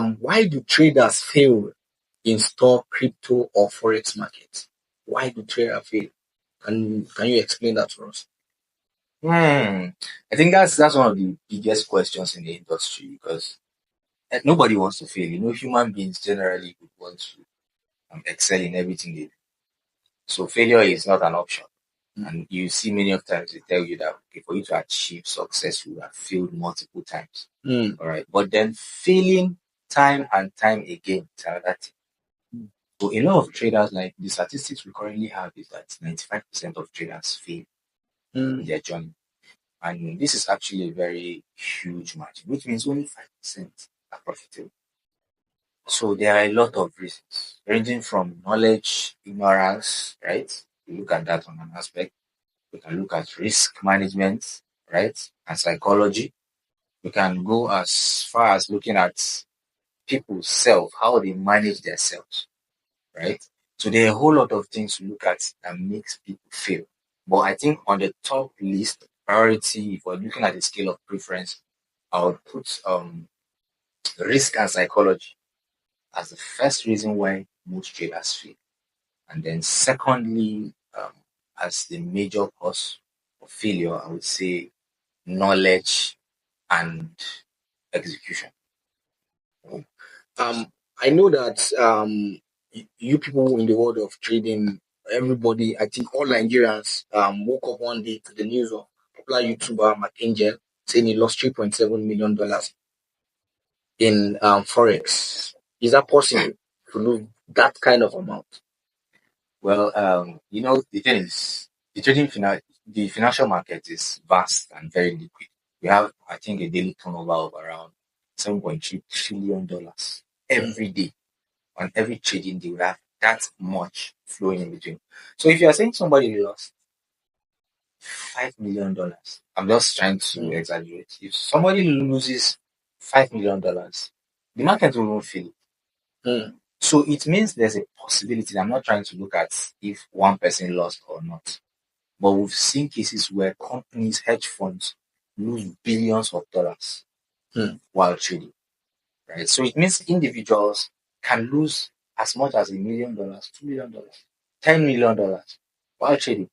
Why do traders fail in stock, crypto, or forex markets? Why do traders fail? Can you explain that to us? I think that's one of the biggest questions in the industry because nobody wants to fail. Human beings generally would want to excel in everything they do. So failure is not an option. And you see many of times they tell you that okay, for you to achieve success, you have failed multiple times. All right. But then failing time and time again is another thing. So a lot of traders, like the statistics we currently have is that 95% of traders fail in their journey. And this is actually a very huge margin, which means only 5% are profitable. So there are a lot of reasons, ranging from knowledge, ignorance, right? We look at that on an aspect. We can look at risk management, right? And psychology. We can go as far as looking at people's self, how they manage their selves, right? So there are a whole lot of things to look at that makes people fail. But I think on the top list, priority, if we're looking at the scale of preference, I would put risk and psychology as the first reason why most traders fail. And then secondly, as the major cause of failure, I would say knowledge and execution. I know that you people in the world of trading, everybody, I think all Nigerians woke up one day to the news of popular YouTuber McAngel saying he lost $3.7 million in forex. Is that possible to lose that kind of amount? Well, the thing is, the financial market is vast and very liquid. We have, I think, a daily turnover of around $7.3 trillion every day. On every trading day, we have that much flowing in between. So if you are saying somebody lost $5 million, I'm just trying to exaggerate. If somebody loses $5 million, the market will not feel it. So it means there's a possibility. I'm not trying to look at if one person lost or not. But we've seen cases where companies, hedge funds lose billions of dollars while trading. Right? So it means individuals can lose as much as $1 million, $2 million, $10 million while trading.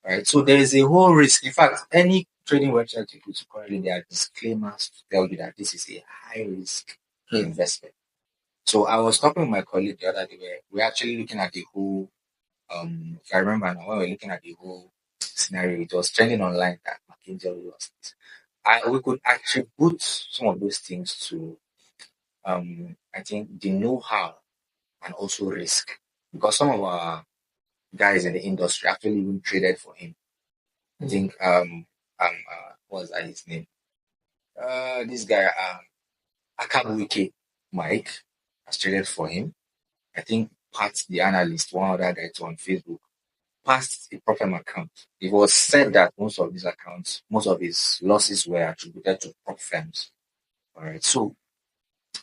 Right? So there is a whole risk. In fact, any trading website you go to currently, there are disclaimers to tell you that this is a high risk investment. So I was talking with my colleague the other day where we're actually looking at the whole if I remember now when we we're looking at the whole scenario, it was trending online that McKinsey lost it. We could attribute some of those things to I think the know-how and also risk. Because some of our guys in the industry actually even traded for him. I think what was that his name? This guy Akabuike Mike has traded for him. I think Pat the analyst, one other guy on Facebook, passed a Prophem account. It was said that most of these accounts, most of his losses were attributed to prop firms. All right. So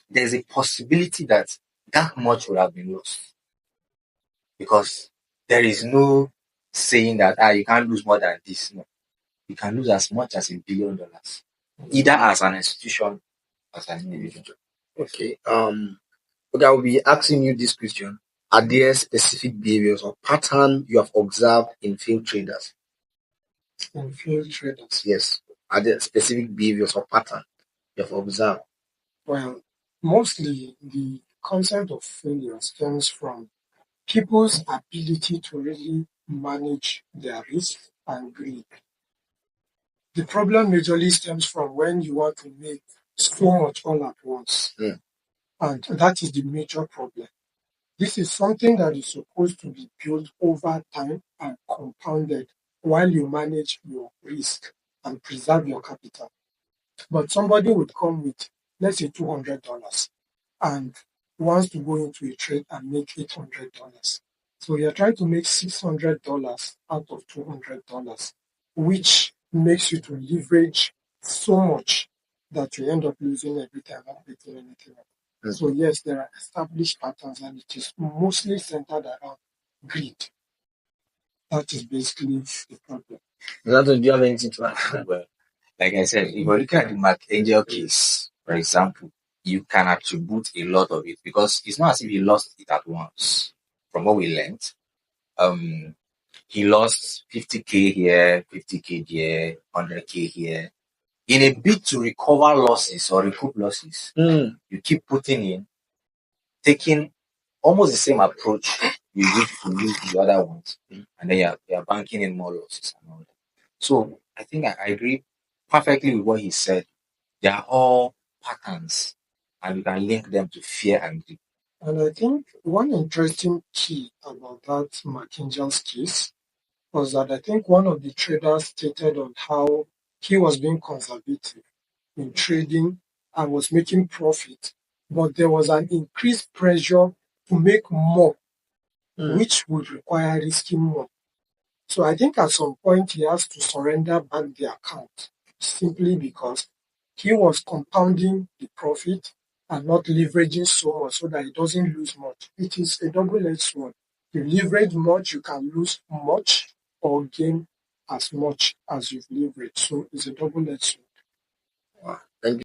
there's a possibility that that much would have been lost because there is no saying that you can't lose more than this. No, you can lose as much as $1 billion, either as an institution or as an individual. Okay. Okay, I will be asking you this question. Are there specific behaviors or pattern you have observed in failed traders? In failed traders? Yes. Are there specific behaviors or pattern you have observed? Well, mostly the concept of failure stems from people's ability to really manage their risk and greed. The problem majorly stems from when you want to make so much all at once. And that is the major problem. This is something that is supposed to be built over time and compounded while you manage your risk and preserve your capital. But somebody would come with, let's say, $200 and wants to go into a trade and make $800. So you're trying to make $600 out of $200, which makes you to leverage so much that you end up losing every time and making anything up. So yes, there are established patterns and it is mostly centered around greed. That is basically the problem. Do you have anything to add? Well, like I said, if you look at the McAngel case, for example, you can attribute a lot of it because it's not as if he lost it at once. From what we learned, he lost 50K here, 50K there, 100K here. In a bid to recover losses or recoup losses, you keep putting in, taking almost the same approach you used to use the other ones, and then you're banking in more losses and all that. So I think I agree perfectly with what he said. They are all patterns, and you can link them to fear and greed. And I think one interesting key about that McKingel's case was that I think one of the traders stated on how he was being conservative in trading and was making profit, but there was an increased pressure to make more, which would require risking more. So I think at some point he has to surrender back the account simply because he was compounding the profit and not leveraging so much so that he doesn't lose much. It is a double-edged sword. You leverage much, you can lose much or gain as much as you've leveraged. So it's a double-edged sword. Wow. Thank you.